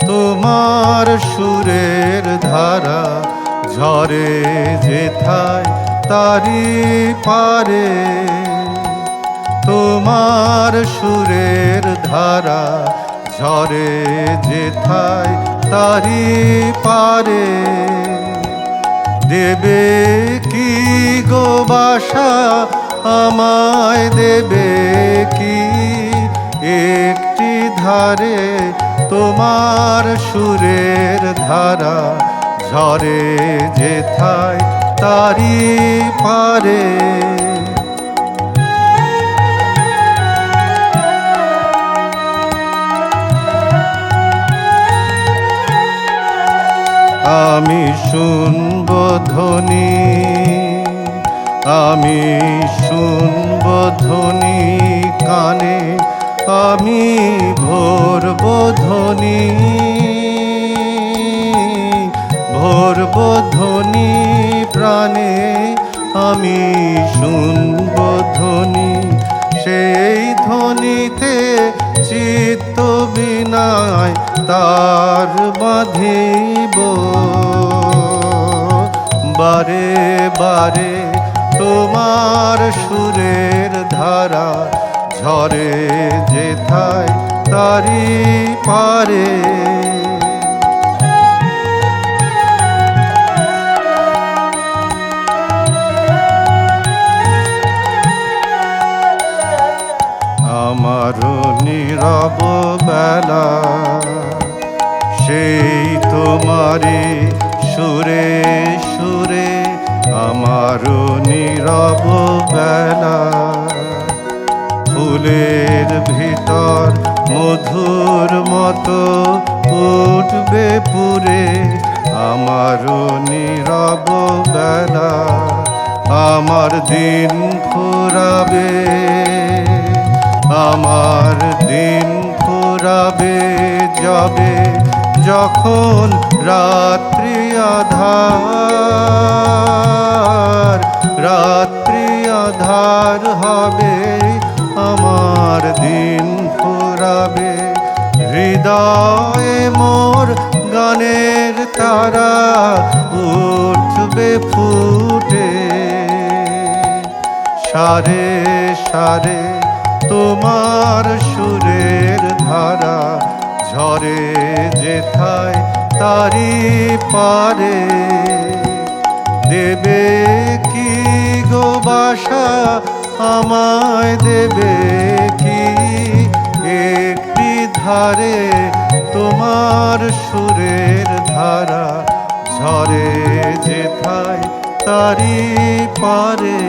তোমার সুরের ধারা ঝরে যেথায় তারি পারে, তোমার সুরের ধারা ঝরে যেথায় তারি পারে। দেবে কি গো বাসা আমায়, দেবে কি একটি ধারে, তোমার সুরের ধারা ঝরে যেথায় তারি পারে। আমি শুনব ধ্বনি, আমি শুনব ধ্বনি কানে, আমি ভরব ধ্বনি, ভরব ধ্বনি প্রাণে, আমি শুনব ধ্বনি। সেই ধ্বনিতে চিত্ত বিনায় তার বাঁধিব, বারে বারে তোমার সুরের ধারা ঝরে যেথায় তারি পারে। আমারও নীরব বেলা সেই তোমারি সুরে সুরে, আমারও নীরব বেলা ফুলের ভিতর মধুর মতো উঠবে পুরে। আমারও নীরব বেলা আমার দিন ফুরাবে, আমার দিন ফুরাবে যাবে যখন রাত্রি আধার, রাত্রি আধার হবে আমার দিন ফুরাবে। হৃদয়ে মোর গানের তারা উঠবে ফুটে, সারে সারে তোমার সুরের ধারা ঝরে যেথায় তারি পারে। দেবে কি গো বাসা আমায়, দেবে কি একটি ধারে, তোমার সুরের ধারা ঝরে যেথায় তারি পারে।